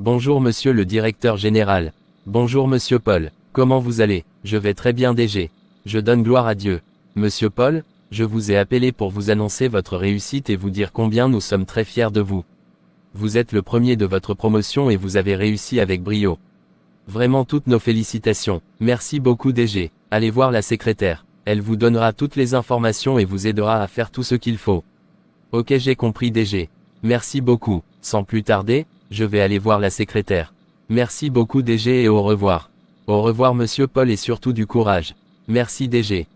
Bonjour monsieur le directeur général. Bonjour monsieur Paul. Comment vous allez? Je vais très bien DG. Je donne gloire à Dieu. Monsieur Paul, je vous ai appelé pour vous annoncer votre réussite et vous dire combien nous sommes très fiers de vous. Vous êtes le premier de votre promotion et vous avez réussi avec brio. Vraiment toutes nos félicitations. Merci beaucoup DG. Allez voir la secrétaire. Elle vous donnera toutes les informations et vous aidera à faire tout ce qu'il faut. Ok, j'ai compris DG. Merci beaucoup. Sans plus tarder, je vais aller voir la secrétaire. Merci beaucoup DG et au revoir. Au revoir monsieur Paul et surtout du courage. Merci DG.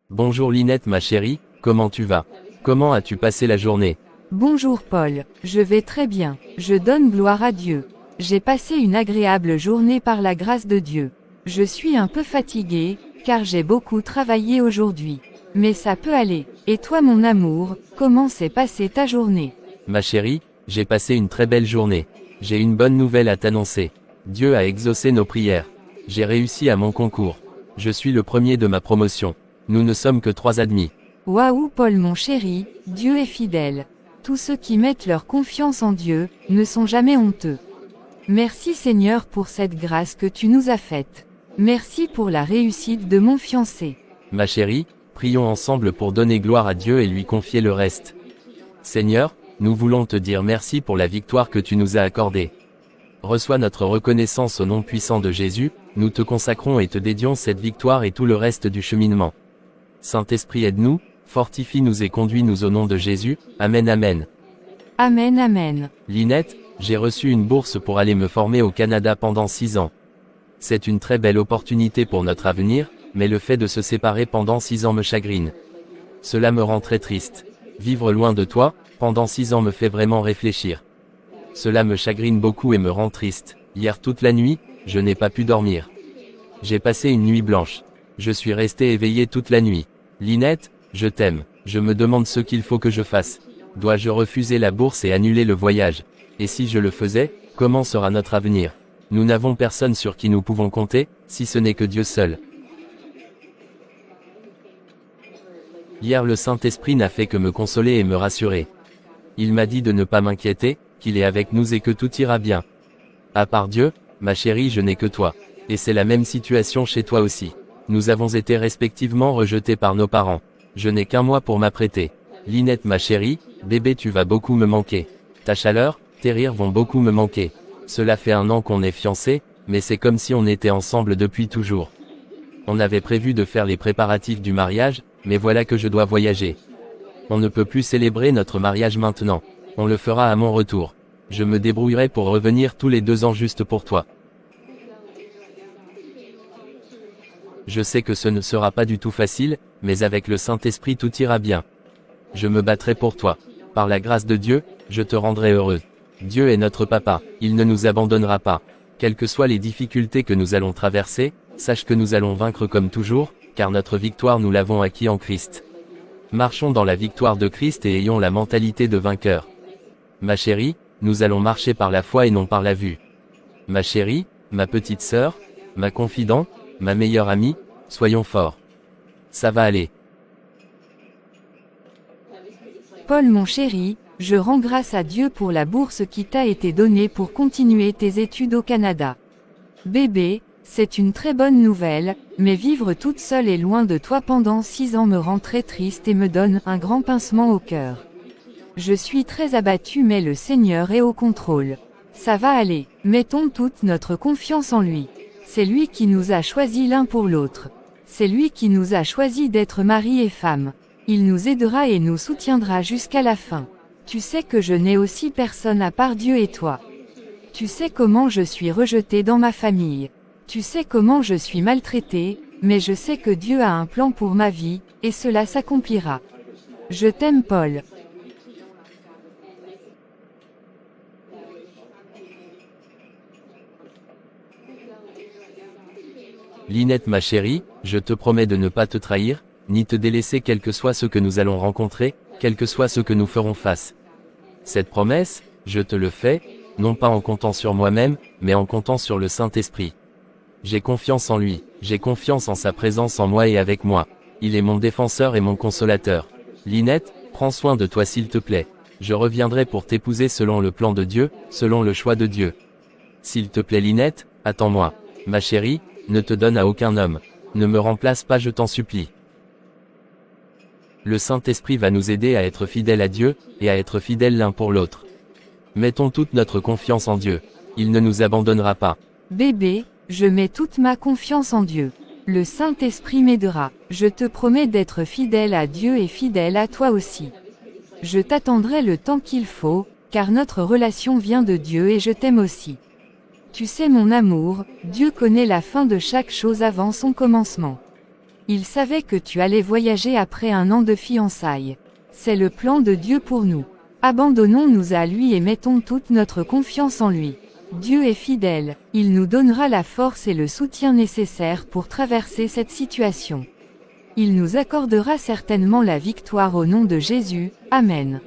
Bonjour Linette ma chérie, comment tu vas? Comment as-tu passé la journée? Bonjour Paul, je vais très bien, je donne gloire à Dieu. J'ai passé une agréable journée par la grâce de Dieu. Je suis un peu fatiguée, car j'ai beaucoup travaillé aujourd'hui. Mais ça peut aller. Et toi mon amour, comment s'est passée ta journée? Ma chérie, j'ai passé une très belle journée. J'ai une bonne nouvelle à t'annoncer. Dieu a exaucé nos prières. J'ai réussi à mon concours. Je suis le premier de ma promotion. Nous ne sommes que 3 admis. Waouh Paul mon chéri, Dieu est fidèle. Tous ceux qui mettent leur confiance en Dieu, ne sont jamais honteux. Merci Seigneur pour cette grâce que tu nous as faite. Merci pour la réussite de mon fiancé. Ma chérie, prions ensemble pour donner gloire à Dieu et lui confier le reste. Seigneur, nous voulons te dire merci pour la victoire que tu nous as accordée. Reçois notre reconnaissance au nom puissant de Jésus, nous te consacrons et te dédions cette victoire et tout le reste du cheminement. Saint-Esprit aide-nous, fortifie-nous et conduis-nous au nom de Jésus, Amen Amen. Amen Amen. Linette, j'ai reçu une bourse pour aller me former au Canada pendant 6 ans. C'est une très belle opportunité pour notre avenir, mais le fait de se séparer pendant 6 ans me chagrine. Cela me rend très triste. Vivre loin de toi, pendant 6 ans me fait vraiment réfléchir. Cela me chagrine beaucoup et me rend triste. Hier toute la nuit, je n'ai pas pu dormir. J'ai passé une nuit blanche. Je suis resté éveillé toute la nuit. Linette, je t'aime. Je me demande ce qu'il faut que je fasse. Dois-je refuser la bourse et annuler le voyage? Et si je le faisais, comment sera notre avenir? Nous n'avons personne sur qui nous pouvons compter, si ce n'est que Dieu seul. Hier le Saint-Esprit n'a fait que me consoler et me rassurer. Il m'a dit de ne pas m'inquiéter, qu'il est avec nous et que tout ira bien. À part Dieu, ma chérie, je n'ai que toi. Et c'est la même situation chez toi aussi. Nous avons été respectivement rejetés par nos parents. Je n'ai qu'un mois pour m'apprêter. Linette ma chérie, bébé tu vas beaucoup me manquer. Ta chaleur, tes rires vont beaucoup me manquer. Cela fait 1 an qu'on est fiancés, mais c'est comme si on était ensemble depuis toujours. On avait prévu de faire les préparatifs du mariage, mais voilà que je dois voyager. On ne peut plus célébrer notre mariage maintenant. On le fera à mon retour. Je me débrouillerai pour revenir tous les 2 ans juste pour toi. Je sais que ce ne sera pas du tout facile, mais avec le Saint-Esprit tout ira bien. Je me battrai pour toi. Par la grâce de Dieu, je te rendrai heureux. Dieu est notre papa, il ne nous abandonnera pas. Quelles que soient les difficultés que nous allons traverser, sache que nous allons vaincre comme toujours, car notre victoire nous l'avons acquis en Christ. Marchons dans la victoire de Christ et ayons la mentalité de vainqueur. Ma chérie, nous allons marcher par la foi et non par la vue. Ma chérie, ma petite sœur, ma confidente, ma meilleure amie, soyons forts. Ça va aller. Paul mon chéri, je rends grâce à Dieu pour la bourse qui t'a été donnée pour continuer tes études au Canada. Bébé, c'est une très bonne nouvelle, mais vivre toute seule et loin de toi pendant 6 ans me rend très triste et me donne un grand pincement au cœur. Je suis très abattue mais le Seigneur est au contrôle. Ça va aller, mettons toute notre confiance en lui. C'est lui qui nous a choisis l'un pour l'autre. C'est lui qui nous a choisis d'être mari et femme. Il nous aidera et nous soutiendra jusqu'à la fin. Tu sais que je n'ai aussi personne à part Dieu et toi. Tu sais comment je suis rejetée dans ma famille. Tu sais comment je suis maltraitée, mais je sais que Dieu a un plan pour ma vie, et cela s'accomplira. Je t'aime Paul. Linette ma chérie, je te promets de ne pas te trahir, ni te délaisser quel que soit ce que nous allons rencontrer, quel que soit ce que nous ferons face. Cette promesse, je te le fais, non pas en comptant sur moi-même, mais en comptant sur le Saint-Esprit. J'ai confiance en lui, j'ai confiance en sa présence en moi et avec moi. Il est mon défenseur et mon consolateur. Linette, prends soin de toi s'il te plaît. Je reviendrai pour t'épouser selon le plan de Dieu, selon le choix de Dieu. S'il te plaît Linette, attends-moi. Ma chérie, ne te donne à aucun homme. Ne me remplace pas je t'en supplie. Le Saint-Esprit va nous aider à être fidèles à Dieu, et à être fidèles l'un pour l'autre. Mettons toute notre confiance en Dieu. Il ne nous abandonnera pas. Bébé, je mets toute ma confiance en Dieu. Le Saint-Esprit m'aidera. Je te promets d'être fidèle à Dieu et fidèle à toi aussi. Je t'attendrai le temps qu'il faut, car notre relation vient de Dieu et je t'aime aussi. Tu sais mon amour, Dieu connaît la fin de chaque chose avant son commencement. Il savait que tu allais voyager après 1 an de fiançailles. C'est le plan de Dieu pour nous. Abandonnons-nous à lui et mettons toute notre confiance en lui. Dieu est fidèle, il nous donnera la force et le soutien nécessaire pour traverser cette situation. Il nous accordera certainement la victoire au nom de Jésus, Amen.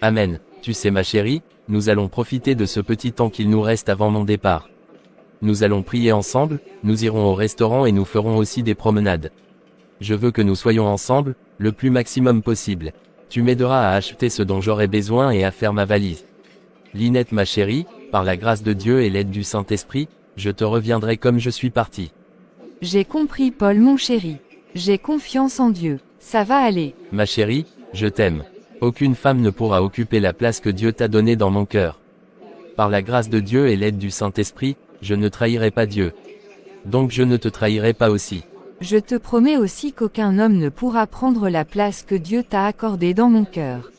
Amen. Tu sais ma chérie, nous allons profiter de ce petit temps qu'il nous reste avant mon départ. Nous allons prier ensemble, nous irons au restaurant et nous ferons aussi des promenades. Je veux que nous soyons ensemble, le plus maximum possible. Tu m'aideras à acheter ce dont j'aurai besoin et à faire ma valise. Linette ma chérie, par la grâce de Dieu et l'aide du Saint-Esprit, je te reviendrai comme je suis parti. J'ai compris Paul mon chéri. J'ai confiance en Dieu. Ça va aller. Ma chérie, je t'aime. Aucune femme ne pourra occuper la place que Dieu t'a donnée dans mon cœur. Par la grâce de Dieu et l'aide du Saint-Esprit, je ne trahirai pas Dieu. Donc je ne te trahirai pas aussi. Je te promets aussi qu'aucun homme ne pourra prendre la place que Dieu t'a accordée dans mon cœur.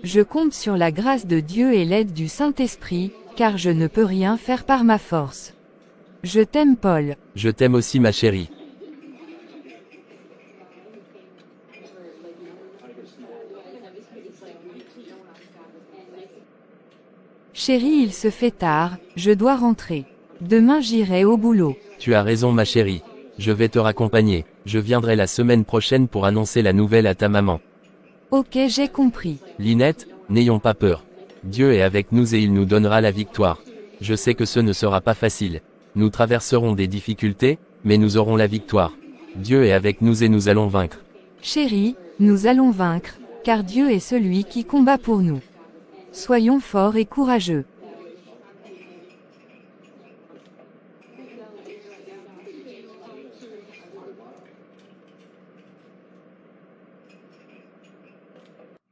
Je compte sur la grâce de Dieu et l'aide du Saint-Esprit, car je ne peux rien faire par ma force. Je t'aime Paul. Je t'aime aussi ma chérie. Chérie, il se fait tard, je dois rentrer. Demain j'irai au boulot. Tu as raison ma chérie. Je vais te raccompagner. Je viendrai la semaine prochaine pour annoncer la nouvelle à ta maman. Ok, j'ai compris. Linette, n'ayons pas peur. Dieu est avec nous et il nous donnera la victoire. Je sais que ce ne sera pas facile. Nous traverserons des difficultés, mais nous aurons la victoire. Dieu est avec nous et nous allons vaincre. Chérie, nous allons vaincre, car Dieu est celui qui combat pour nous. Soyons forts et courageux.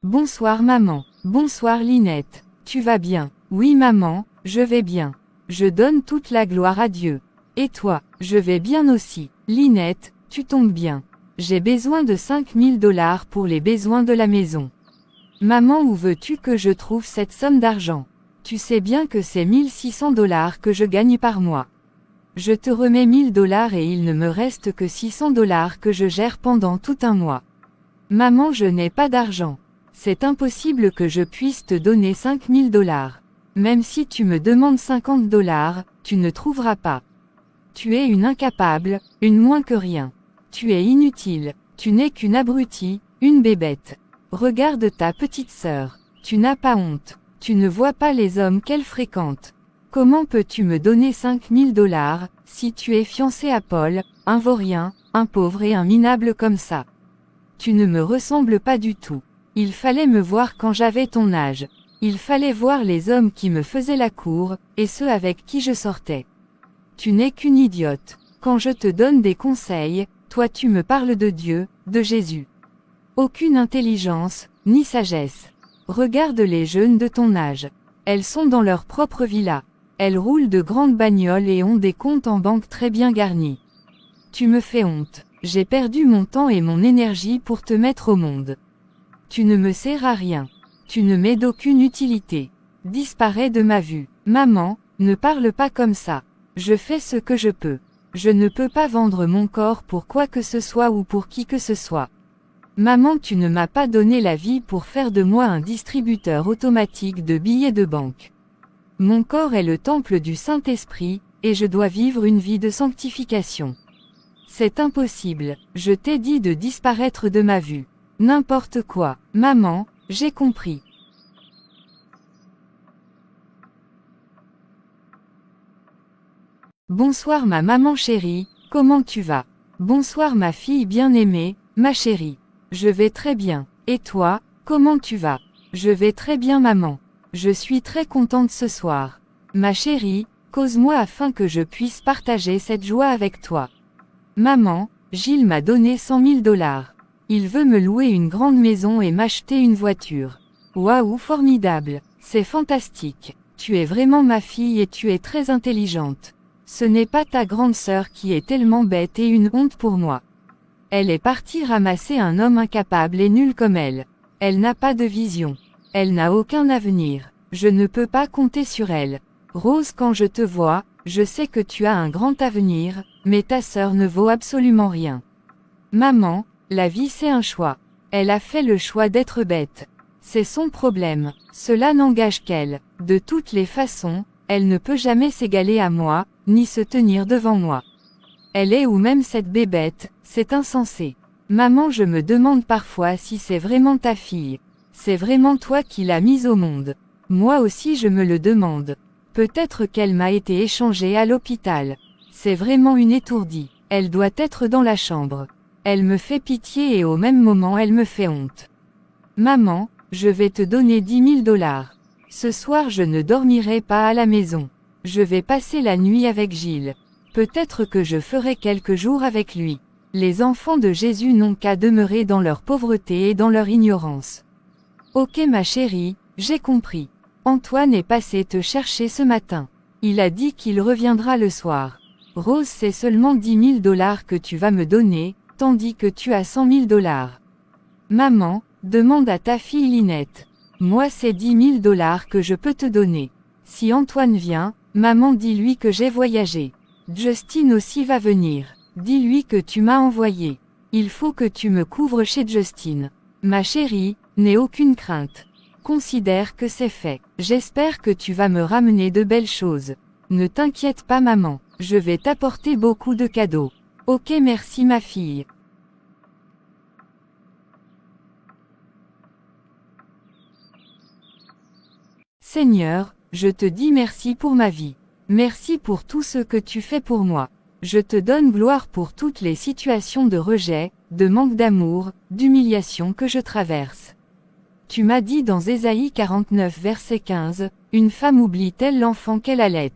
Bonsoir maman. Bonsoir Linette. Tu vas bien? Oui maman, je vais bien. Je donne toute la gloire à Dieu. Et toi? Je vais bien aussi. Linette, tu tombes bien. J'ai besoin de 5 000 $ pour les besoins de la maison. Maman, où veux-tu que je trouve cette somme d'argent? Tu sais bien que c'est 1 600 $ que je gagne par mois. Je te remets 1 000 $ et il ne me reste que 600 $ que je gère pendant tout un mois. Maman, je n'ai pas d'argent. C'est impossible que je puisse te donner 5 000 $. Même si tu me demandes 50 $, tu ne trouveras pas. Tu es une incapable, une moins que rien. Tu es inutile, tu n'es qu'une abrutie, une bébête. Regarde ta petite sœur. Tu n'as pas honte. Tu ne vois pas les hommes qu'elle fréquente. Comment peux-tu me donner 5 000 $ si tu es fiancé à Paul, un vaurien, un pauvre et un minable comme ça? Tu ne me ressembles pas du tout. Il fallait me voir quand j'avais ton âge. Il fallait voir les hommes qui me faisaient la cour, et ceux avec qui je sortais. Tu n'es qu'une idiote. Quand je te donne des conseils, toi tu me parles de Dieu, de Jésus. Aucune intelligence, ni sagesse. Regarde les jeunes de ton âge. Elles sont dans leur propre villa. Elles roulent de grandes bagnoles et ont des comptes en banque très bien garnis. Tu me fais honte. J'ai perdu mon temps et mon énergie pour te mettre au monde. Tu ne me sers à rien. Tu ne m'es d'aucune utilité. Disparais de ma vue. Maman, ne parle pas comme ça. Je fais ce que je peux. Je ne peux pas vendre mon corps pour quoi que ce soit ou pour qui que ce soit. Maman, tu ne m'as pas donné la vie pour faire de moi un distributeur automatique de billets de banque. Mon corps est le temple du Saint-Esprit, et je dois vivre une vie de sanctification. C'est impossible, je t'ai dit de disparaître de ma vue. N'importe quoi. Maman, j'ai compris. Bonsoir ma maman chérie, comment tu vas? Bonsoir ma fille bien-aimée, ma chérie. Je vais très bien. Et toi, comment tu vas? Je vais très bien maman. Je suis très contente ce soir. Ma chérie, cause-moi afin que je puisse partager cette joie avec toi. Maman, Gilles m'a donné 100 000 $. Il veut me louer une grande maison et m'acheter une voiture. Waouh, formidable. C'est fantastique. Tu es vraiment ma fille et tu es très intelligente. Ce n'est pas ta grande sœur qui est tellement bête et une honte pour moi. Elle est partie ramasser un homme incapable et nul comme elle. Elle n'a pas de vision. Elle n'a aucun avenir. Je ne peux pas compter sur elle. Rose, quand je te vois, je sais que tu as un grand avenir, mais ta sœur ne vaut absolument rien. Maman, la vie c'est un choix. Elle a fait le choix d'être bête. C'est son problème. Cela n'engage qu'elle. De toutes les façons, elle ne peut jamais s'égaler à moi, ni se tenir devant moi. Elle est ou même cette bébête, c'est insensé. Maman, je me demande parfois si c'est vraiment ta fille. C'est vraiment toi qui l'as mise au monde. Moi aussi je me le demande. Peut-être qu'elle m'a été échangée à l'hôpital. C'est vraiment une étourdie. Elle doit être dans la chambre. Elle me fait pitié et au même moment elle me fait honte. Maman, je vais te donner 10 000 $. Ce soir je ne dormirai pas à la maison. Je vais passer la nuit avec Gilles. Peut-être que je ferai quelques jours avec lui. Les enfants de Jésus n'ont qu'à demeurer dans leur pauvreté et dans leur ignorance. Ok ma chérie, j'ai compris. Antoine est passé te chercher ce matin. Il a dit qu'il reviendra le soir. Rose, c'est seulement 10 000 $ que tu vas me donner, tandis que tu as 100 000 $. Maman, demande à ta fille Linette. Moi c'est 10 000 $ que je peux te donner. Si Antoine vient, maman dis-lui que j'ai voyagé. Justine aussi va venir. Dis-lui que tu m'as envoyé. Il faut que tu me couvres chez Justine. Ma chérie, n'aie aucune crainte. Considère que c'est fait. J'espère que tu vas me ramener de belles choses. Ne t'inquiète pas maman, je vais t'apporter beaucoup de cadeaux. Ok merci ma fille. Seigneur, je te dis merci pour ma vie. Merci pour tout ce que tu fais pour moi. Je te donne gloire pour toutes les situations de rejet, de manque d'amour, d'humiliation que je traverse. Tu m'as dit dans Ésaïe 49 verset 15, « Une femme oublie-t-elle l'enfant qu'elle allait?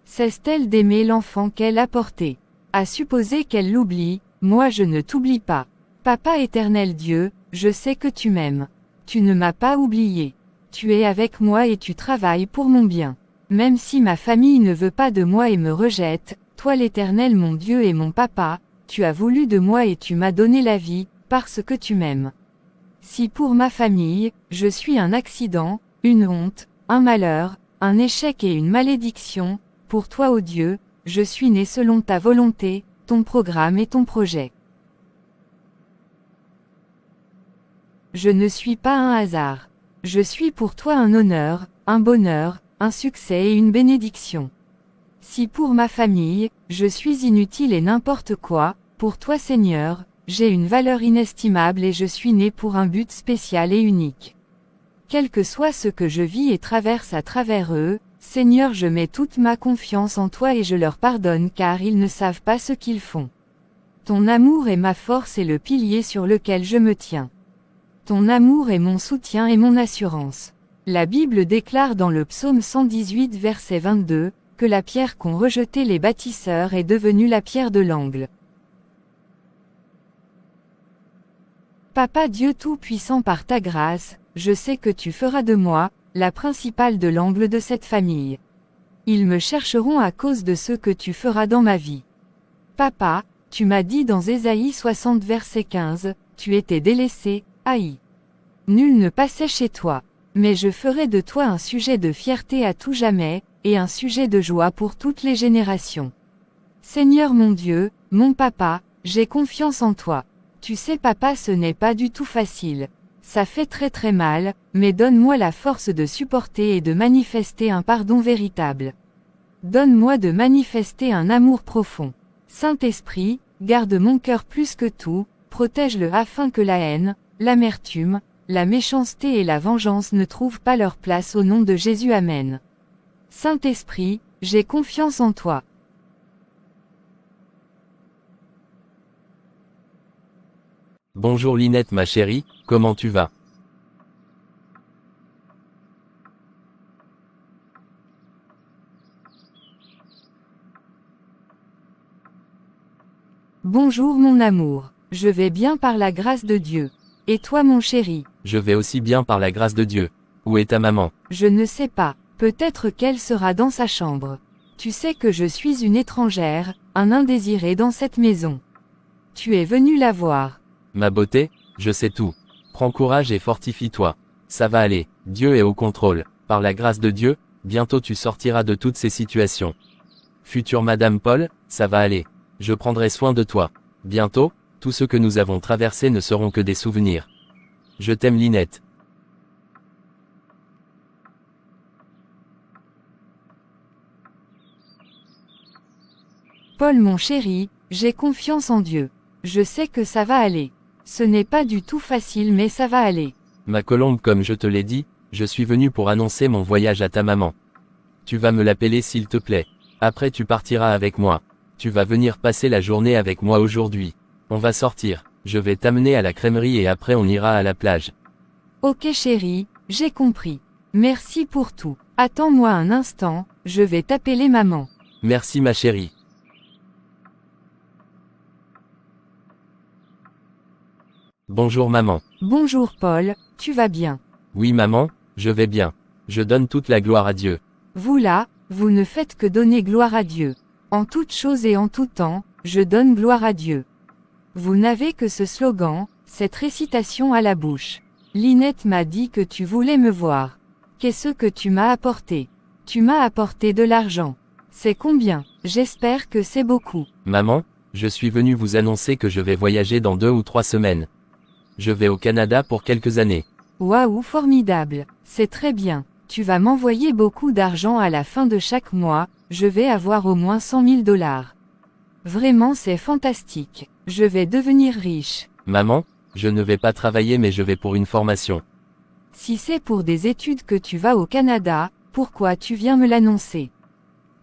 Cesse-t-elle d'aimer l'enfant qu'elle a porté? À supposer qu'elle l'oublie, moi je ne t'oublie pas. Papa éternel Dieu, je sais que tu m'aimes. Tu ne m'as pas oublié. Tu es avec moi et tu travailles pour mon bien. Même si ma famille ne veut pas de moi et me rejette, toi l'Éternel mon Dieu et mon Papa, tu as voulu de moi et tu m'as donné la vie, parce que tu m'aimes. Si pour ma famille, je suis un accident, une honte, un malheur, un échec et une malédiction, pour toi ô Dieu, je suis né selon ta volonté, ton programme et ton projet. Je ne suis pas un hasard. Je suis pour toi un honneur, un bonheur, un succès et une bénédiction. Si pour ma famille, je suis inutile et n'importe quoi, pour toi Seigneur, j'ai une valeur inestimable et je suis né pour un but spécial et unique. Quel que soit ce que je vis et traverse à travers eux, Seigneur, je mets toute ma confiance en toi et je leur pardonne car ils ne savent pas ce qu'ils font. Ton amour est ma force et le pilier sur lequel je me tiens. Ton amour est mon soutien et mon assurance. La Bible déclare dans le psaume 118 verset 22, que la pierre qu'ont rejetée les bâtisseurs est devenue la pierre de l'angle. Papa Dieu Tout-Puissant, par ta grâce, je sais que tu feras de moi, la principale de l'angle de cette famille. Ils me chercheront à cause de ce que tu feras dans ma vie. Papa, tu m'as dit dans Ésaïe 60 verset 15, tu étais délaissé, haï. Nul ne passait chez toi. Mais je ferai de toi un sujet de fierté à tout jamais, et un sujet de joie pour toutes les générations. Seigneur mon Dieu, mon papa, j'ai confiance en toi. Tu sais papa, ce n'est pas du tout facile. Ça fait très très mal, mais donne-moi la force de supporter et de manifester un pardon véritable. Donne-moi de manifester un amour profond. Saint-Esprit, garde mon cœur plus que tout, protège-le afin que la haine, l'amertume, la méchanceté et la vengeance ne trouvent pas leur place au nom de Jésus. Amen. Saint-Esprit, j'ai confiance en toi. Bonjour Linette ma chérie, comment tu vas? Bonjour mon amour. Je vais bien par la grâce de Dieu. Et toi mon chéri? Je vais aussi bien par la grâce de Dieu. Où est ta maman? Je ne sais pas. Peut-être qu'elle sera dans sa chambre. Tu sais que je suis une étrangère, un indésiré dans cette maison. Tu es venu la voir. Ma beauté, je sais tout. Prends courage et fortifie-toi. Ça va aller, Dieu est au contrôle. Par la grâce de Dieu, bientôt tu sortiras de toutes ces situations. Future Madame Paul, ça va aller. Je prendrai soin de toi. Bientôt, tout ce que nous avons traversé ne seront que des souvenirs. Je t'aime Linette. Paul mon chéri, j'ai confiance en Dieu. Je sais que ça va aller. Ce n'est pas du tout facile mais ça va aller. Ma colombe, comme je te l'ai dit, je suis venu pour annoncer mon voyage à ta maman. Tu vas me l'appeler s'il te plaît. Après tu partiras avec moi. Tu vas venir passer la journée avec moi aujourd'hui. On va sortir. Je vais t'amener à la crèmerie et après on ira à la plage. Ok chéri, j'ai compris. Merci pour tout. Attends-moi un instant, je vais t'appeler maman. Merci ma chérie. Bonjour maman. Bonjour Paul, tu vas bien? Oui maman, je vais bien. Je donne toute la gloire à Dieu. Vous là, vous ne faites que donner gloire à Dieu. En toute chose et en tout temps, je donne gloire à Dieu. Vous n'avez que ce slogan, cette récitation à la bouche. Linette m'a dit que tu voulais me voir. Qu'est-ce que tu m'as apporté? Tu m'as apporté de l'argent. C'est combien? J'espère que c'est beaucoup. Maman, je suis venu vous annoncer que je vais voyager dans 2 ou 3 semaines. Je vais au Canada pour quelques années. Waouh, formidable. C'est très bien. Tu vas m'envoyer beaucoup d'argent à la fin de chaque mois, je vais avoir au moins 100 000 $. Vraiment c'est fantastique. Je vais devenir riche. Maman, je ne vais pas travailler mais je vais pour une formation. Si c'est pour des études que tu vas au Canada, pourquoi tu viens me l'annoncer?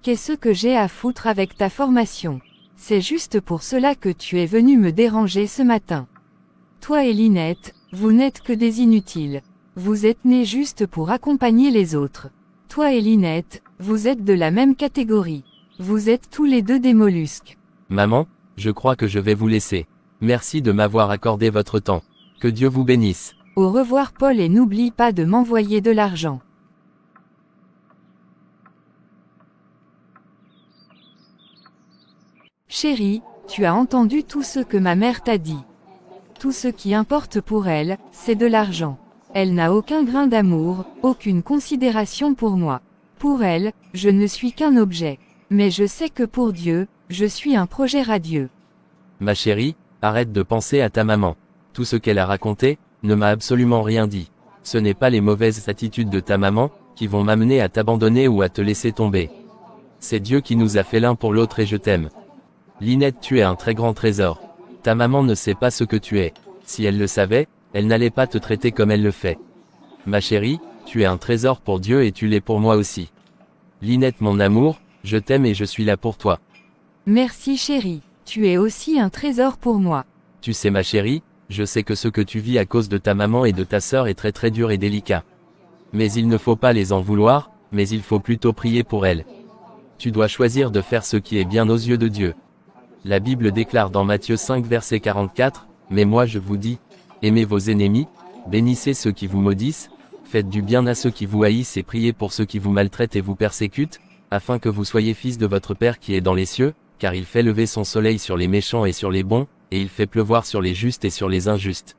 Qu'est-ce que j'ai à foutre avec ta formation? C'est juste pour cela que tu es venu me déranger ce matin. Toi et Linette, vous n'êtes que des inutiles. Vous êtes nés juste pour accompagner les autres. Toi et Linette, vous êtes de la même catégorie. Vous êtes tous les deux des mollusques. Maman, je crois que je vais vous laisser. Merci de m'avoir accordé votre temps. Que Dieu vous bénisse. Au revoir Paul et n'oublie pas de m'envoyer de l'argent. Chérie, tu as entendu tout ce que ma mère t'a dit. Tout ce qui importe pour elle, c'est de l'argent. Elle n'a aucun grain d'amour, aucune considération pour moi. Pour elle, je ne suis qu'un objet. Mais je sais que pour Dieu, je suis un projet radieux. Ma chérie, arrête de penser à ta maman. Tout ce qu'elle a raconté, ne m'a absolument rien dit. Ce n'est pas les mauvaises attitudes de ta maman, qui vont m'amener à t'abandonner ou à te laisser tomber. C'est Dieu qui nous a fait l'un pour l'autre et je t'aime. Linette, tu es un très grand trésor. Ta maman ne sait pas ce que tu es. Si elle le savait, elle n'allait pas te traiter comme elle le fait. Ma chérie, tu es un trésor pour Dieu et tu l'es pour moi aussi. Linette mon amour, je t'aime et je suis là pour toi. Merci chérie, tu es aussi un trésor pour moi. Tu sais ma chérie, je sais que ce que tu vis à cause de ta maman et de ta sœur est très très dur et délicat. Mais il ne faut pas les en vouloir, mais il faut plutôt prier pour elles. Tu dois choisir de faire ce qui est bien aux yeux de Dieu. La Bible déclare dans Matthieu 5 verset 44, « Mais moi je vous dis, aimez vos ennemis, bénissez ceux qui vous maudissent, faites du bien à ceux qui vous haïssent et priez pour ceux qui vous maltraitent et vous persécutent, afin que vous soyez fils de votre Père qui est dans les cieux, car il fait lever son soleil sur les méchants et sur les bons, et il fait pleuvoir sur les justes et sur les injustes. »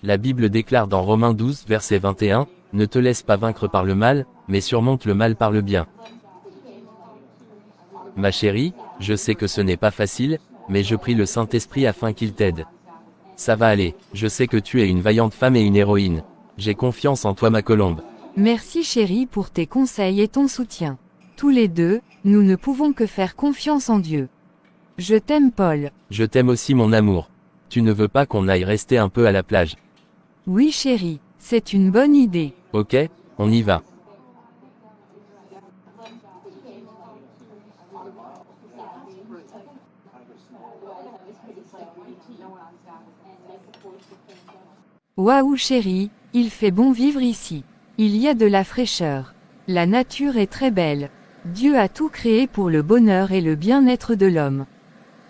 La Bible déclare dans Romains 12 verset 21, « Ne te laisse pas vaincre par le mal, mais surmonte le mal par le bien. » Ma chérie, je sais que ce n'est pas facile, mais je prie le Saint-Esprit afin qu'il t'aide. Ça va aller, je sais que tu es une vaillante femme et une héroïne. J'ai confiance en toi ma colombe. Merci chérie pour tes conseils et ton soutien. Tous les deux, nous ne pouvons que faire confiance en Dieu. Je t'aime Paul. Je t'aime aussi mon amour. Tu ne veux pas qu'on aille rester un peu à la plage? Oui chérie, c'est une bonne idée. Ok, on y va. Waouh chérie, il fait bon vivre ici. Il y a de la fraîcheur. La nature est très belle. Dieu a tout créé pour le bonheur et le bien-être de l'homme.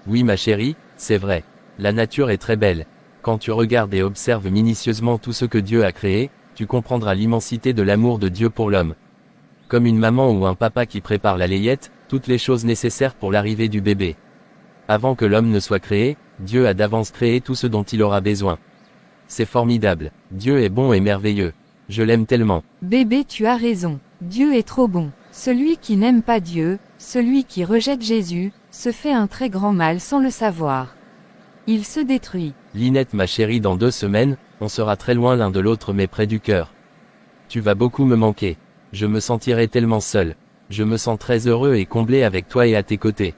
Oui ma chérie, C'est vrai. La nature est très belle. Quand tu regardes et observes minutieusement tout ce que Dieu a créé, tu comprendras l'immensité de l'amour de Dieu pour l'homme. Comme une maman ou un papa qui prépare la layette, toutes les choses nécessaires pour l'arrivée du bébé. Avant que l'homme ne soit créé, Dieu a d'avance créé tout ce dont il aura besoin. C'est formidable. Dieu est bon et merveilleux. Je l'aime tellement. Bébé, tu as raison. Dieu est trop bon. Celui qui n'aime pas Dieu, celui qui rejette Jésus, se fait un très grand mal sans le savoir. Il se détruit. Linette ma chérie, dans 2 semaines, on sera très loin l'un de l'autre mais près du cœur. Tu vas beaucoup me manquer. Je me sentirai tellement seul. Je me sens très heureux et comblé avec toi et à tes côtés.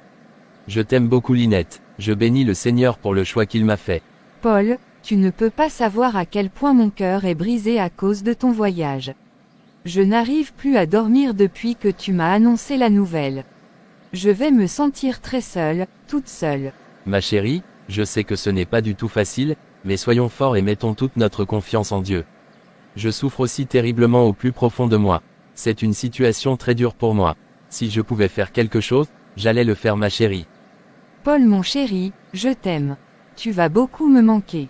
Je t'aime beaucoup Linette. Je bénis le Seigneur pour le choix qu'il m'a fait. Paul, tu ne peux pas savoir à quel point mon cœur est brisé à cause de ton voyage. Je n'arrive plus à dormir depuis que tu m'as annoncé la nouvelle. Je vais me sentir très seule, toute seule. Ma chérie, je sais que ce n'est pas du tout facile, mais soyons forts et mettons toute notre confiance en Dieu. Je souffre aussi terriblement au plus profond de moi. C'est une situation très dure pour moi. Si je pouvais faire quelque chose, j'allais le faire ma chérie. Paul mon chéri, je t'aime. Tu vas beaucoup me manquer.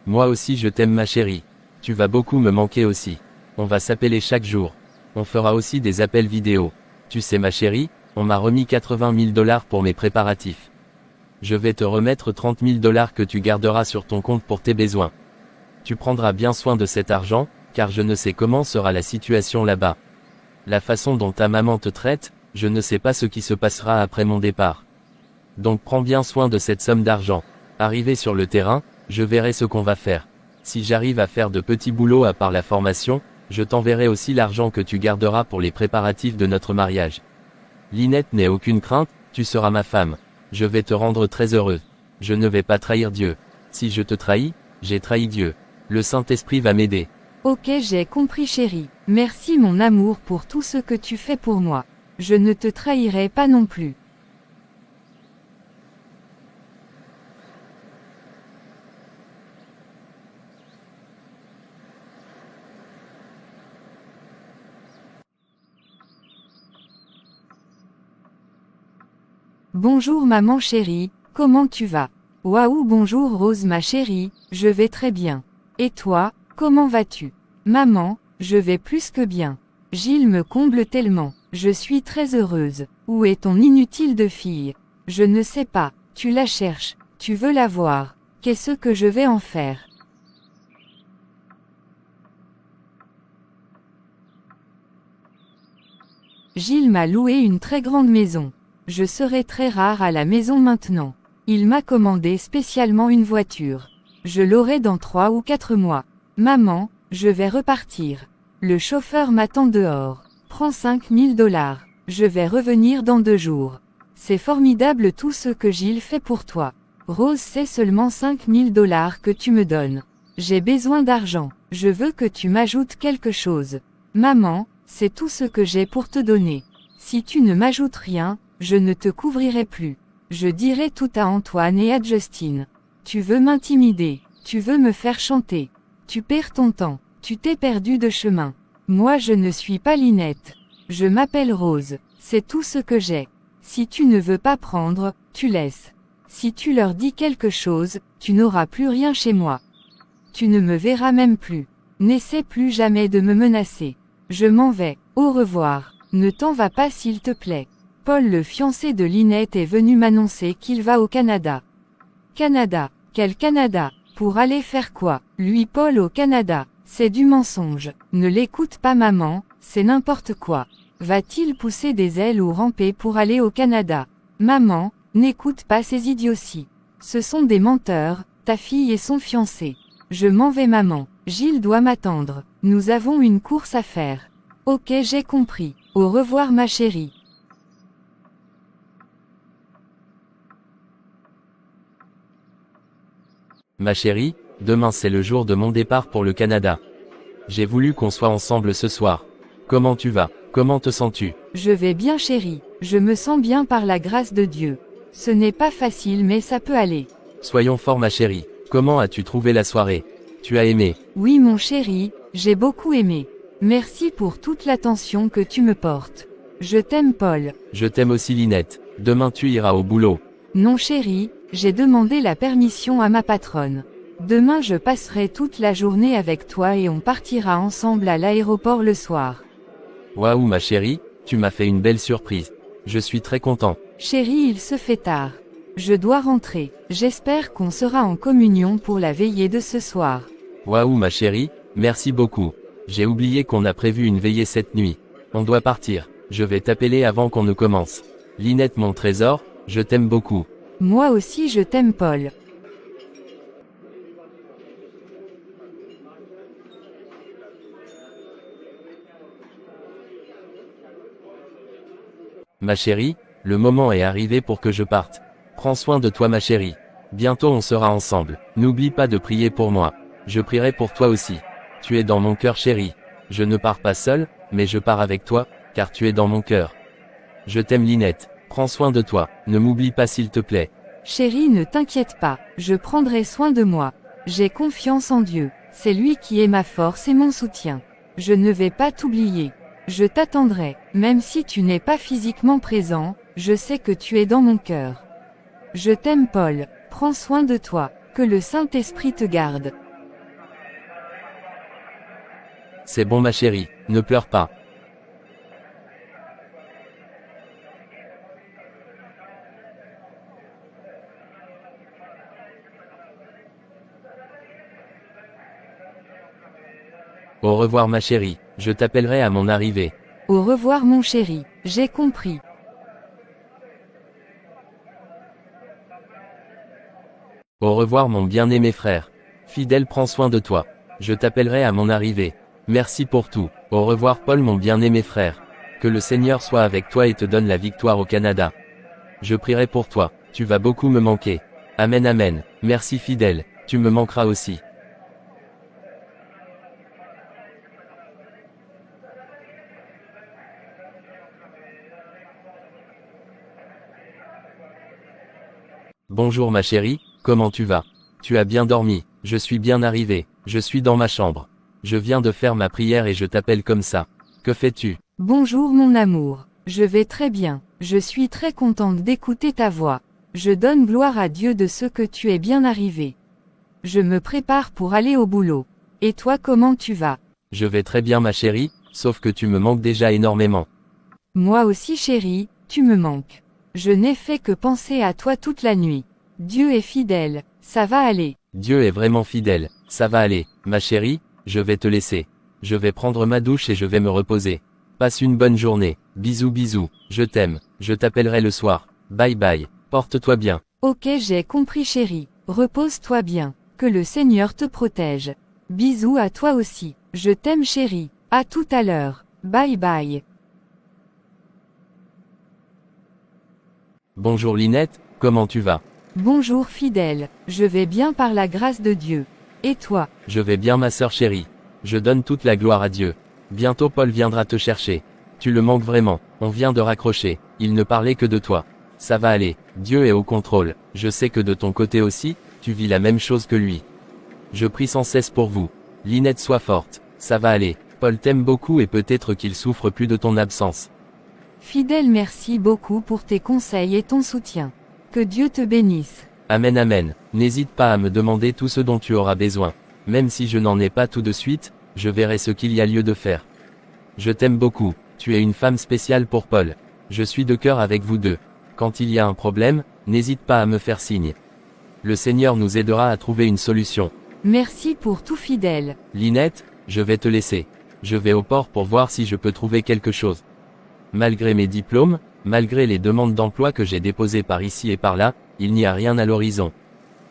Moi aussi je t'aime ma chérie. Tu vas beaucoup me manquer aussi. On va s'appeler chaque jour. On fera aussi des appels vidéo. Tu sais ma chérie, on m'a remis 80 000 $ pour mes préparatifs. Je vais te remettre 30 000 $ que tu garderas sur ton compte pour tes besoins. Tu prendras bien soin de cet argent, car je ne sais comment sera la situation là-bas. La façon dont ta maman te traite, je ne sais pas ce qui se passera après mon départ. Donc prends bien soin de cette somme d'argent. Arrivé sur le terrain, je verrai ce qu'on va faire. Si j'arrive à faire de petits boulots à part la formation, je t'enverrai aussi l'argent que tu garderas pour les préparatifs de notre mariage. Linette, n'aie aucune crainte, tu seras ma femme. Je vais te rendre très heureuse. Je ne vais pas trahir Dieu. Si je te trahis, j'ai trahi Dieu. Le Saint-Esprit va m'aider. Ok, j'ai compris chéri. Merci mon amour pour tout ce que tu fais pour moi. Je ne te trahirai pas non plus. Bonjour maman chérie, comment tu vas? Waouh, bonjour Rose ma chérie, je vais très bien. Et toi, comment vas-tu? Maman, je vais plus que bien. Gilles me comble tellement, je suis très heureuse. Où est ton inutile de fille? Je ne sais pas, tu la cherches, tu veux la voir. Qu'est-ce que je vais en faire? Gilles m'a loué une très grande maison. Je serai très rare à la maison maintenant. Il m'a commandé spécialement une voiture. Je l'aurai dans 3 ou 4 mois. Maman, je vais repartir. Le chauffeur m'attend dehors. Prends 5 000 $. Je vais revenir dans 2 jours. C'est formidable tout ce que Gilles fait pour toi. Rose, c'est seulement 5 000 $ que tu me donnes. J'ai besoin d'argent. Je veux que tu m'ajoutes quelque chose. Maman, c'est tout ce que j'ai pour te donner. Si tu ne m'ajoutes rien, je ne te couvrirai plus. Je dirai tout à Antoine et à Justine. Tu veux m'intimider, tu veux me faire chanter. Tu perds ton temps, tu t'es perdu de chemin. Moi je ne suis pas Linette. Je m'appelle Rose, c'est tout ce que j'ai. Si tu ne veux pas prendre, tu laisses. Si tu leur dis quelque chose, tu n'auras plus rien chez moi. Tu ne me verras même plus. N'essaie plus jamais de me menacer. Je m'en vais, au revoir. Ne t'en vas pas s'il te plaît. Paul, le fiancé de Linette, est venu m'annoncer qu'il va au Canada. Canada? Quel Canada? Pour aller faire quoi? Lui Paul au Canada? C'est du mensonge. Ne l'écoute pas maman, c'est n'importe quoi. Va-t-il pousser des ailes ou ramper pour aller au Canada? Maman, n'écoute pas ces idioties. Ce sont des menteurs, ta fille et son fiancé. Je m'en vais maman. Gilles doit m'attendre. Nous avons une course à faire. Ok, j'ai compris. Au revoir ma chérie. Ma chérie, demain c'est le jour de mon départ pour le Canada. J'ai voulu qu'on soit ensemble ce soir. Comment tu vas? Comment te sens-tu? Je vais bien chérie. Je me sens bien par la grâce de Dieu. Ce n'est pas facile mais ça peut aller. Soyons forts ma chérie. Comment as-tu trouvé la soirée? Tu as aimé? Oui mon chéri, J'ai beaucoup aimé. Merci pour toute l'attention que tu me portes. Je t'aime Paul. Je t'aime aussi Linette. Demain tu iras au boulot. Non chérie, j'ai demandé la permission à ma patronne. Demain je passerai toute la journée avec toi et on partira ensemble à l'aéroport le soir. Waouh ma chérie, tu m'as fait une belle surprise. Je suis très content. Chérie, il se fait tard. Je dois rentrer. J'espère qu'on sera en communion pour la veillée de ce soir. Waouh ma chérie, merci beaucoup. J'ai oublié qu'on a prévu une veillée cette nuit. On doit partir. Je vais t'appeler avant qu'on ne commence. Linette mon trésor, je t'aime beaucoup. Moi aussi je t'aime Paul. Ma chérie, le moment est arrivé pour que je parte. Prends soin de toi ma chérie. Bientôt on sera ensemble. N'oublie pas de prier pour moi. Je prierai pour toi aussi. Tu es dans mon cœur chérie. Je ne pars pas seul, mais je pars avec toi, car tu es dans mon cœur. Je t'aime Linette. Prends soin de toi. Ne m'oublie pas s'il te plaît. Chérie, ne t'inquiète pas, je prendrai soin de moi. J'ai confiance en Dieu. C'est lui qui est ma force et mon soutien. Je ne vais pas t'oublier. Je t'attendrai, même si tu n'es pas physiquement présent, je sais que tu es dans mon cœur. Je t'aime Paul, prends soin de toi, que le Saint-Esprit te garde. C'est bon ma chérie, ne pleure pas. Au revoir ma chérie, je t'appellerai à mon arrivée. Au revoir mon chéri, j'ai compris. Au revoir mon bien-aimé frère. Fidèle prends soin de toi. Je t'appellerai à mon arrivée. Merci pour tout. Au revoir Paul mon bien-aimé frère. Que le Seigneur soit avec toi et te donne la victoire au Canada. Je prierai pour toi, tu vas beaucoup me manquer. Amen amen, merci fidèle, tu me manqueras aussi. Bonjour ma chérie, comment tu vas? Tu as bien dormi, je suis bien arrivé, je suis dans ma chambre. Je viens de faire ma prière et je t'appelle comme ça. Que fais-tu? Bonjour mon amour, je vais très bien, je suis très contente d'écouter ta voix. Je donne gloire à Dieu de ce que tu es bien arrivé. Je me prépare pour aller au boulot. Et toi comment tu vas? Je vais très bien ma chérie, sauf que tu me manques déjà énormément. Moi aussi chérie, tu me manques. Je n'ai fait que penser à toi toute la nuit. Dieu est fidèle, ça va aller. Dieu est vraiment fidèle, ça va aller, ma chérie, je vais te laisser. Je vais prendre ma douche et je vais me reposer. Passe une bonne journée, bisous bisous, je t'aime, je t'appellerai le soir, bye bye, porte-toi bien. Ok j'ai compris chérie, repose-toi bien, que le Seigneur te protège. Bisous à toi aussi, je t'aime chérie, à tout à l'heure, bye bye. Bonjour Linette, comment tu vas? Bonjour fidèle, je vais bien par la grâce de Dieu. Et toi? Je vais bien ma sœur chérie. Je donne toute la gloire à Dieu. Bientôt Paul viendra te chercher. Tu le manques vraiment, on vient de raccrocher, il ne parlait que de toi. Ça va aller, Dieu est au contrôle, je sais que de ton côté aussi, tu vis la même chose que lui. Je prie sans cesse pour vous. Linette sois forte, ça va aller, Paul t'aime beaucoup et peut-être qu'il souffre plus de ton absence. Fidèle merci beaucoup pour tes conseils et ton soutien. Que Dieu te bénisse. Amen amen, n'hésite pas à me demander tout ce dont tu auras besoin. Même si je n'en ai pas tout de suite, je verrai ce qu'il y a lieu de faire. Je t'aime beaucoup, tu es une femme spéciale pour Paul. Je suis de cœur avec vous deux. Quand il y a un problème, n'hésite pas à me faire signe. Le Seigneur nous aidera à trouver une solution. Merci pour tout fidèle. Linette, je vais te laisser. Je vais au port pour voir si je peux trouver quelque chose. Malgré mes diplômes, malgré les demandes d'emploi que j'ai déposées par ici et par là, il n'y a rien à l'horizon.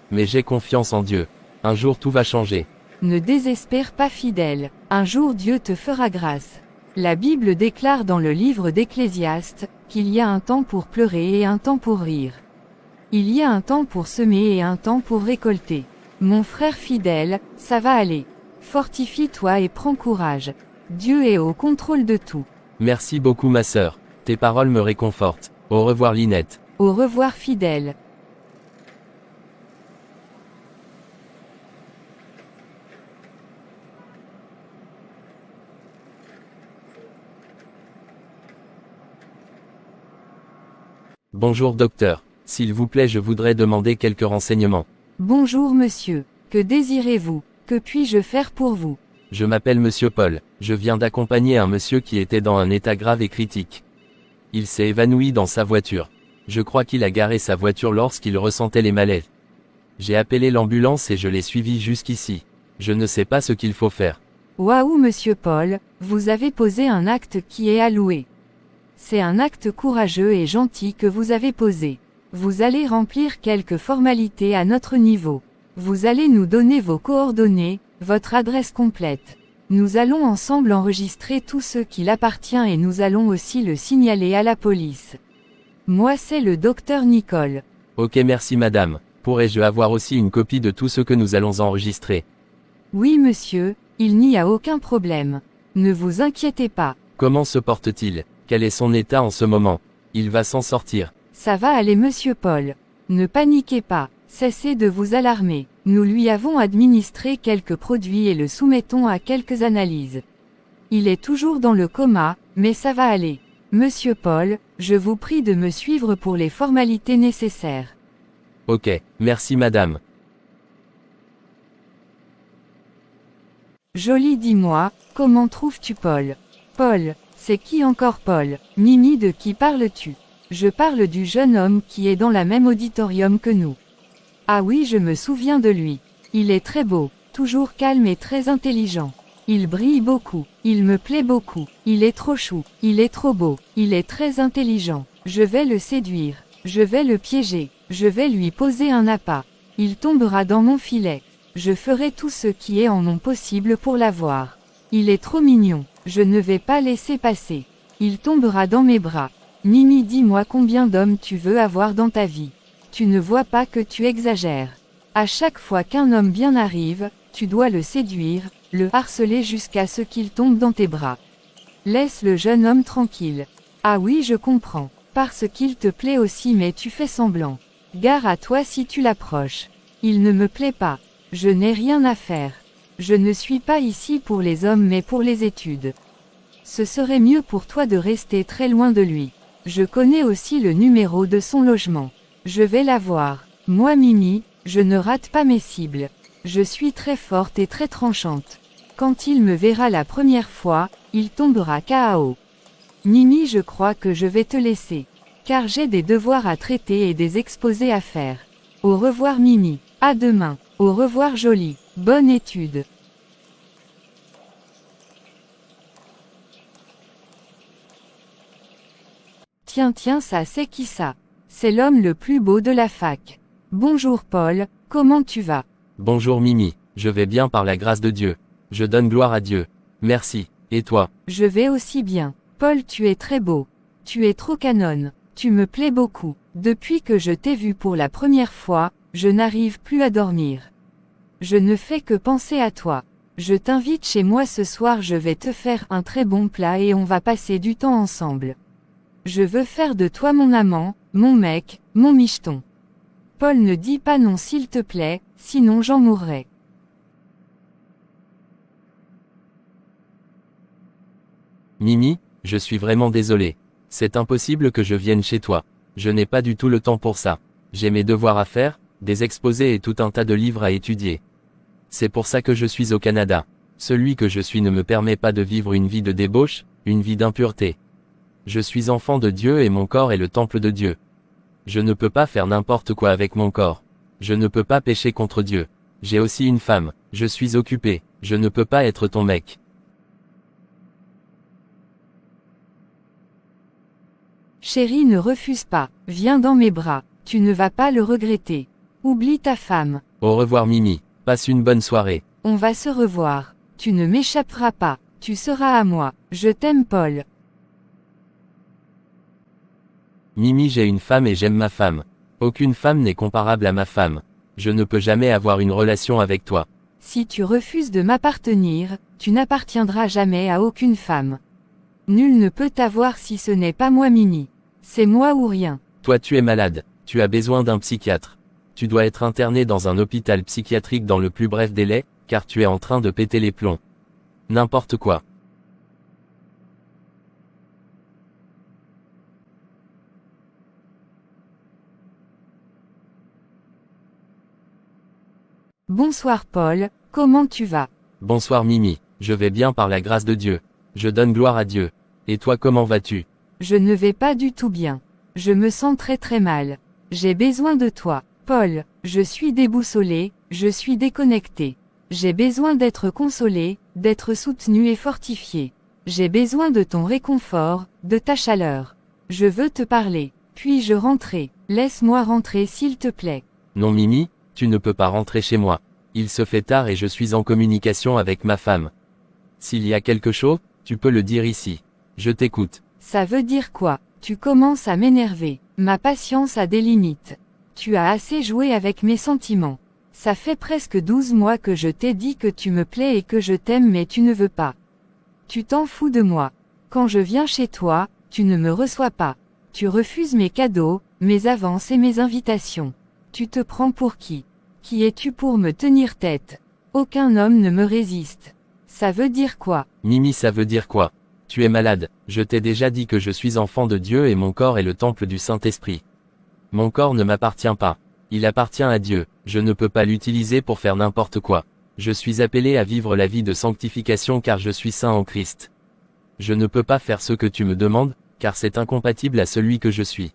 Mais j'ai confiance en Dieu. Un jour tout va changer. Ne désespère pas fidèle, un jour Dieu te fera grâce. La Bible déclare dans le livre d'Ecclésiaste, qu'il y a un temps pour pleurer et un temps pour rire. Il y a un temps pour semer et un temps pour récolter. Mon frère fidèle, ça va aller. Fortifie-toi et prends courage. Dieu est au contrôle de tout. Merci beaucoup ma sœur. Tes paroles me réconfortent. Au revoir Linette. Au revoir fidèle. Bonjour docteur. S'il vous plaît, je voudrais demander quelques renseignements. Bonjour monsieur. Que désirez-vous? Que puis-je faire pour vous? Je m'appelle Monsieur Paul. Je viens d'accompagner un monsieur qui était dans un état grave et critique. Il s'est évanoui dans sa voiture. Je crois qu'il a garé sa voiture lorsqu'il ressentait les malaises. J'ai appelé l'ambulance et je l'ai suivi jusqu'ici. Je ne sais pas ce qu'il faut faire. Waouh monsieur Paul, vous avez posé un acte qui est à louer. C'est un acte courageux et gentil que vous avez posé. Vous allez remplir quelques formalités à notre niveau. Vous allez nous donner vos coordonnées, votre adresse complète. Nous allons ensemble enregistrer tout ce qu'il appartient et nous allons aussi le signaler à la police. Moi c'est le docteur Nicole. Ok, merci madame. Pourrais-je avoir aussi une copie de tout ce que nous allons enregistrer? Oui monsieur, il n'y a aucun problème. Ne vous inquiétez pas. Comment se porte-t-il? Quel est son état en ce moment? Il va s'en sortir. Ça va aller monsieur Paul. Ne paniquez pas, cessez de vous alarmer. Nous lui avons administré quelques produits et le soumettons à quelques analyses. Il est toujours dans le coma, mais ça va aller. Monsieur Paul, je vous prie de me suivre pour les formalités nécessaires. Ok, merci madame. Jolie, dis-moi, comment trouves-tu Paul? Paul, c'est qui encore Paul? Mimi, de qui parles-tu? Je parle du jeune homme qui est dans la même auditorium que nous. Ah oui, je me souviens de lui. Il est très beau, toujours calme et très intelligent. Il brille beaucoup, il me plaît beaucoup, il est trop chou, il est trop beau, il est très intelligent. Je vais le séduire, je vais le piéger, je vais lui poser un appât. Il tombera dans mon filet. Je ferai tout ce qui est en mon possible pour l'avoir. Il est trop mignon, je ne vais pas laisser passer. Il tombera dans mes bras. Mimi, dis-moi combien d'hommes tu veux avoir dans ta vie. Tu ne vois pas que tu exagères. À chaque fois qu'un homme bien arrive, tu dois le séduire, le harceler jusqu'à ce qu'il tombe dans tes bras. Laisse le jeune homme tranquille. Ah oui, je comprends. Parce qu'il te plaît aussi, mais tu fais semblant. Gare à toi si tu l'approches. Il ne me plaît pas. Je n'ai rien à faire. Je ne suis pas ici pour les hommes mais pour les études. Ce serait mieux pour toi de rester très loin de lui. Je connais aussi le numéro de son logement. Je vais l'avoir. Moi Mimi, je ne rate pas mes cibles. Je suis très forte et très tranchante. Quand il me verra la première fois, il tombera KO. Mimi, je crois que je vais te laisser. Car j'ai des devoirs à traiter et des exposés à faire. Au revoir Mimi. À demain. Au revoir Jolie. Bonne étude. Tiens, ça c'est qui ça? C'est l'homme le plus beau de la fac. Bonjour Paul, comment tu vas? Bonjour Mimi, je vais bien par la grâce de Dieu. Je donne gloire à Dieu. Merci. Et toi? Je vais aussi bien. Paul, tu es très beau. Tu es trop canon. Tu me plais beaucoup. Depuis que je t'ai vu pour la première fois, je n'arrive plus à dormir. Je ne fais que penser à toi. Je t'invite chez moi ce soir, je vais te faire un très bon plat et on va passer du temps ensemble. Je veux faire de toi mon amant, mon mec, mon micheton. Paul, ne dis pas non s'il te plaît, sinon j'en mourrai. Mimi, je suis vraiment désolé. C'est impossible que je vienne chez toi. Je n'ai pas du tout le temps pour ça. J'ai mes devoirs à faire, des exposés et tout un tas de livres à étudier. C'est pour ça que je suis au Canada. Celui que je suis ne me permet pas de vivre une vie de débauche, une vie d'impureté. Je suis enfant de Dieu et mon corps est le temple de Dieu. Je ne peux pas faire n'importe quoi avec mon corps. Je ne peux pas pécher contre Dieu. J'ai aussi une femme, je suis occupé, je ne peux pas être ton mec. Chérie, ne refuse pas, viens dans mes bras, tu ne vas pas le regretter. Oublie ta femme. Au revoir Mimi, passe une bonne soirée. On va se revoir. Tu ne m'échapperas pas, tu seras à moi. Je t'aime Paul. Mimi, j'ai une femme et j'aime ma femme. Aucune femme n'est comparable à ma femme. Je ne peux jamais avoir une relation avec toi. Si tu refuses de m'appartenir, tu n'appartiendras jamais à aucune femme. Nul ne peut t'avoir si ce n'est pas moi Mimi. C'est moi ou rien. Toi tu es malade, tu as besoin d'un psychiatre. Tu dois être interné dans un hôpital psychiatrique dans le plus bref délai, car tu es en train de péter les plombs. N'importe quoi. Bonsoir Paul, comment tu vas? Bonsoir Mimi, je vais bien par la grâce de Dieu. Je donne gloire à Dieu. Et toi comment vas-tu? Je ne vais pas du tout bien. Je me sens très mal. J'ai besoin de toi. Paul, je suis déboussolé, je suis déconnecté. J'ai besoin d'être consolé, d'être soutenu et fortifié. J'ai besoin de ton réconfort, de ta chaleur. Je veux te parler. Puis-je rentrer? Laisse-moi rentrer s'il te plaît. Non Mimi, tu ne peux pas rentrer chez moi. Il se fait tard et je suis en communication avec ma femme. S'il y a quelque chose, tu peux le dire ici. Je t'écoute. Ça veut dire quoi? Tu commences à m'énerver. Ma patience a des limites. Tu as assez joué avec mes sentiments. Ça fait presque 12 mois que je t'ai dit que tu me plais et que je t'aime mais tu ne veux pas. Tu t'en fous de moi. Quand je viens chez toi, tu ne me reçois pas. Tu refuses mes cadeaux, mes avances et mes invitations. Tu te prends pour qui? Qui es-tu pour me tenir tête? Aucun homme ne me résiste. Ça veut dire quoi? Mimi, ça veut dire quoi? Tu es malade, je t'ai déjà dit que je suis enfant de Dieu et mon corps est le temple du Saint-Esprit. Mon corps ne m'appartient pas. Il appartient à Dieu, je ne peux pas l'utiliser pour faire n'importe quoi. Je suis appelé à vivre la vie de sanctification car je suis saint en Christ. Je ne peux pas faire ce que tu me demandes, car c'est incompatible à celui que je suis.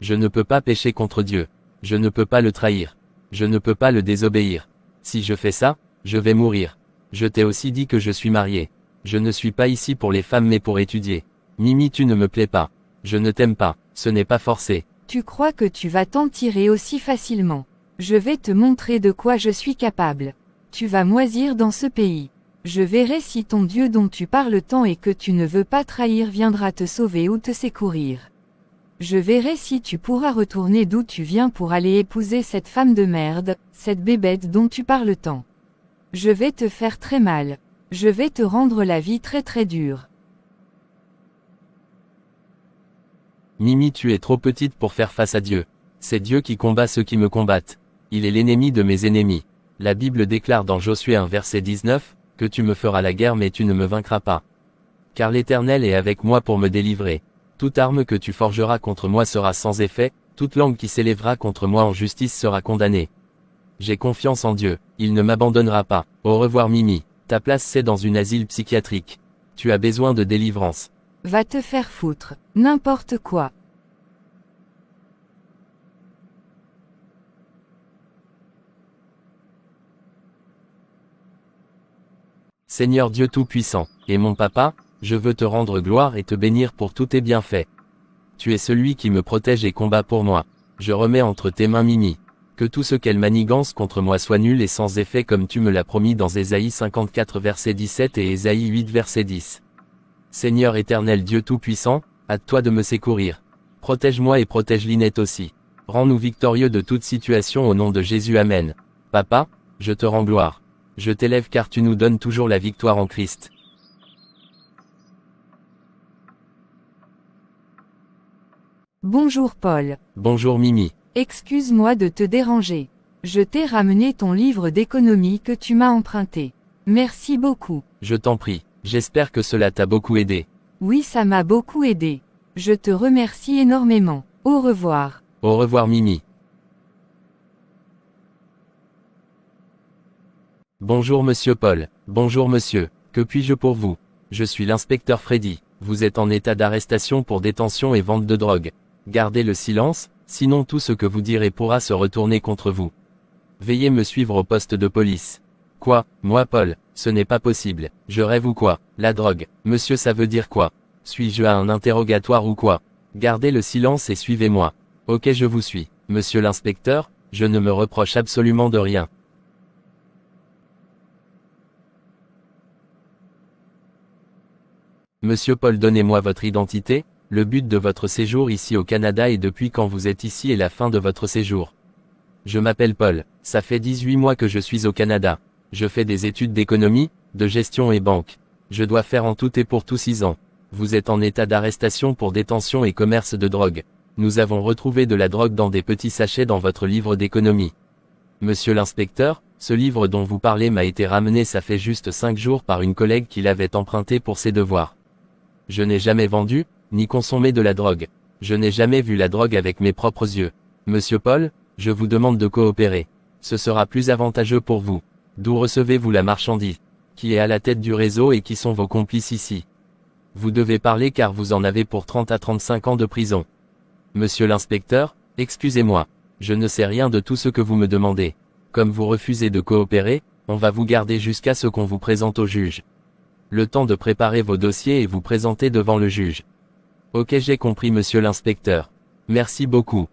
Je ne peux pas pécher contre Dieu. Je ne peux pas le trahir. Je ne peux pas le désobéir. Si je fais ça, je vais mourir. Je t'ai aussi dit que je suis marié. Je ne suis pas ici pour les femmes mais pour étudier. Mimi, tu ne me plais pas. Je ne t'aime pas, ce n'est pas forcé. Tu crois que tu vas t'en tirer aussi facilement? Je vais te montrer de quoi je suis capable. Tu vas moisir dans ce pays. Je verrai si ton Dieu dont tu parles tant et que tu ne veux pas trahir viendra te sauver ou te secourir. Je verrai si tu pourras retourner d'où tu viens pour aller épouser cette femme de merde, cette bébête dont tu parles tant. Je vais te faire très mal. Je vais te rendre la vie très dure. Mimi, tu es trop petite pour faire face à Dieu. C'est Dieu qui combat ceux qui me combattent. Il est l'ennemi de mes ennemis. La Bible déclare dans Josué 1 verset 19, que tu me feras la guerre mais tu ne me vaincras pas. Car l'Éternel est avec moi pour me délivrer. Toute arme que tu forgeras contre moi sera sans effet, toute langue qui s'élèvera contre moi en justice sera condamnée. J'ai confiance en Dieu, il ne m'abandonnera pas. Au revoir Mimi, ta place c'est dans une asile psychiatrique. Tu as besoin de délivrance. Va te faire foutre, n'importe quoi. Seigneur Dieu Tout-Puissant, et mon papa, je veux te rendre gloire et te bénir pour tous tes bienfaits. Tu es celui qui me protège et combat pour moi. Je remets entre tes mains Mimi. Que tout ce qu'elle manigance contre moi soit nul et sans effet comme tu me l'as promis dans Ésaïe 54 verset 17 et Ésaïe 8 verset 10. Seigneur éternel Dieu Tout-Puissant, à toi de me secourir. Protège-moi et protège Linette aussi. Rends-nous victorieux de toute situation au nom de Jésus Amen. Papa, je te rends gloire. Je t'élève car tu nous donnes toujours la victoire en Christ. Bonjour Paul. Bonjour Mimi. Excuse-moi de te déranger. Je t'ai ramené ton livre d'économie que tu m'as emprunté. Merci beaucoup. Je t'en prie, j'espère que cela t'a beaucoup aidé. Oui, ça m'a beaucoup aidé. Je te remercie énormément. Au revoir. Au revoir Mimi. Bonjour Monsieur Paul. Bonjour monsieur, que puis-je pour vous? Je suis l'inspecteur Freddy. Vous êtes en état d'arrestation pour détention et vente de drogue. Gardez le silence, sinon tout ce que vous direz pourra se retourner contre vous. Veuillez me suivre au poste de police. Quoi, moi Paul, ce n'est pas possible. Je rêve ou quoi? La drogue, monsieur ça veut dire quoi? Suis-je à un interrogatoire ou quoi? Gardez le silence et suivez-moi. Ok je vous suis. Monsieur l'inspecteur, je ne me reproche absolument de rien. Monsieur Paul, donnez-moi votre identité, le but de votre séjour ici au Canada et depuis quand vous êtes ici et la fin de votre séjour. Je m'appelle Paul, ça fait 18 mois que je suis au Canada. Je fais des études d'économie, de gestion et banque. Je dois faire en tout et pour tout 6 ans. Vous êtes en état d'arrestation pour détention et commerce de drogue. Nous avons retrouvé de la drogue dans des petits sachets dans votre livre d'économie. Monsieur l'inspecteur, ce livre dont vous parlez m'a été ramené ça fait juste 5 jours par une collègue qui l'avait emprunté pour ses devoirs. Je n'ai jamais vendu, ni consommé de la drogue. Je n'ai jamais vu la drogue avec mes propres yeux. Monsieur Paul, je vous demande de coopérer. Ce sera plus avantageux pour vous. D'où recevez-vous la marchandise? Qui est à la tête du réseau et qui sont vos complices ici? Vous devez parler car vous en avez pour 30 à 35 ans de prison. Monsieur l'inspecteur, excusez-moi. Je ne sais rien de tout ce que vous me demandez. Comme vous refusez de coopérer, on va vous garder jusqu'à ce qu'on vous présente au juge. Le temps de préparer vos dossiers et vous présenter devant le juge. Ok, j'ai compris monsieur l'inspecteur. Merci beaucoup.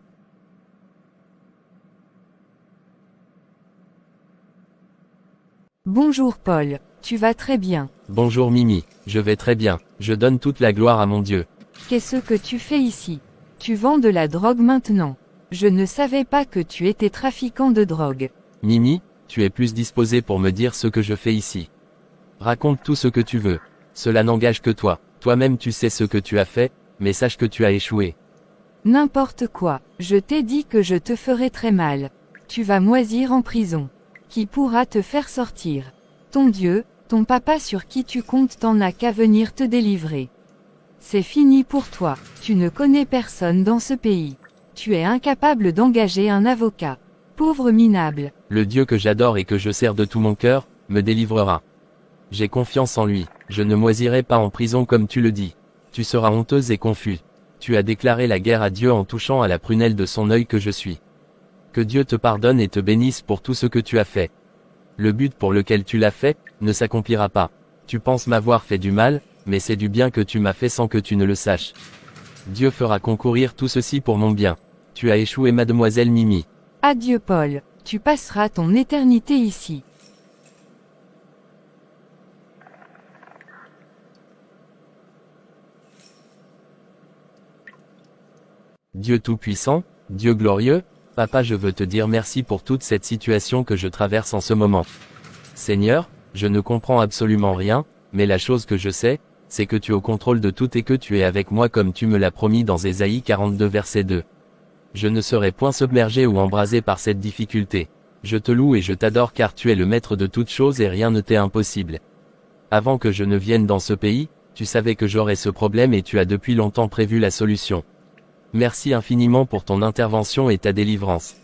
Bonjour Paul, tu vas très bien. Bonjour Mimi, je vais très bien, je donne toute la gloire à mon Dieu. Qu'est-ce que tu fais ici? Tu vends de la drogue maintenant. Je ne savais pas que tu étais trafiquant de drogue. Mimi, tu es plus disposé pour me dire ce que je fais ici. Raconte tout ce que tu veux. Cela n'engage que toi. Toi-même tu sais ce que tu as fait, mais sache que tu as échoué. N'importe quoi, je t'ai dit que je te ferai très mal. Tu vas moisir en prison. Qui pourra te faire sortir? Ton Dieu, ton papa sur qui tu comptes t'en a qu'à venir te délivrer. C'est fini pour toi, tu ne connais personne dans ce pays. Tu es incapable d'engager un avocat. Pauvre minable. Le Dieu que j'adore et que je sers de tout mon cœur, me délivrera. J'ai confiance en lui, je ne moisirai pas en prison comme tu le dis. Tu seras honteuse et confus. Tu as déclaré la guerre à Dieu en touchant à la prunelle de son œil que je suis. Que Dieu te pardonne et te bénisse pour tout ce que tu as fait. Le but pour lequel tu l'as fait, ne s'accomplira pas. Tu penses m'avoir fait du mal, mais c'est du bien que tu m'as fait sans que tu ne le saches. Dieu fera concourir tout ceci pour mon bien. Tu as échoué mademoiselle Mimi. Adieu Paul, tu passeras ton éternité ici. Dieu Tout-Puissant, Dieu glorieux, Papa, je veux te dire merci pour toute cette situation que je traverse en ce moment. Seigneur, je ne comprends absolument rien, mais la chose que je sais, c'est que tu es au contrôle de tout et que tu es avec moi comme tu me l'as promis dans Ésaïe 42 verset 2. Je ne serai point submergé ou embrasé par cette difficulté. Je te loue et je t'adore car tu es le maître de toutes choses et rien ne t'est impossible. Avant que je ne vienne dans ce pays, tu savais que j'aurais ce problème et tu as depuis longtemps prévu la solution. Merci infiniment pour ton intervention et ta délivrance.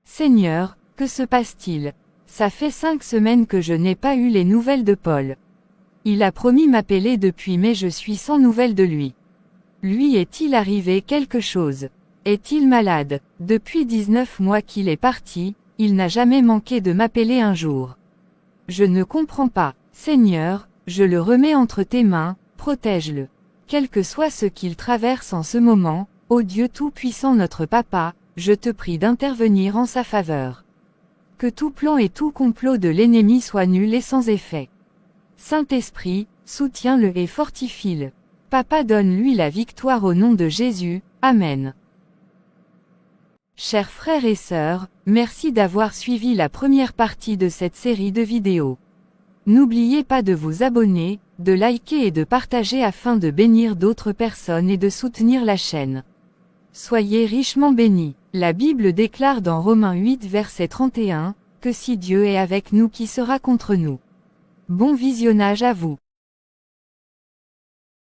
Seigneur, que se passe-t-il? Ça fait 5 semaines que je n'ai pas eu les nouvelles de Paul. Il a promis m'appeler depuis mais je suis sans nouvelles de lui. Lui est-il arrivé quelque chose? Est-il malade? Depuis 19 mois qu'il est parti, il n'a jamais manqué de m'appeler un jour. Je ne comprends pas. Seigneur, je le remets entre tes mains, protège-le. Quel que soit ce qu'il traverse en ce moment, ô Dieu Tout-Puissant notre Papa, je te prie d'intervenir en sa faveur. Que tout plan et tout complot de l'ennemi soit nul et sans effet. Saint-Esprit, soutiens-le et fortifie-le. Papa, donne-lui la victoire au nom de Jésus, Amen. Chers frères et sœurs, merci d'avoir suivi la première partie de cette série de vidéos. N'oubliez pas de vous abonner, de liker et de partager afin de bénir d'autres personnes et de soutenir la chaîne. Soyez richement bénis. La Bible déclare dans Romains 8 verset 31, que si Dieu est avec nous, qui sera contre nous? Bon visionnage à vous.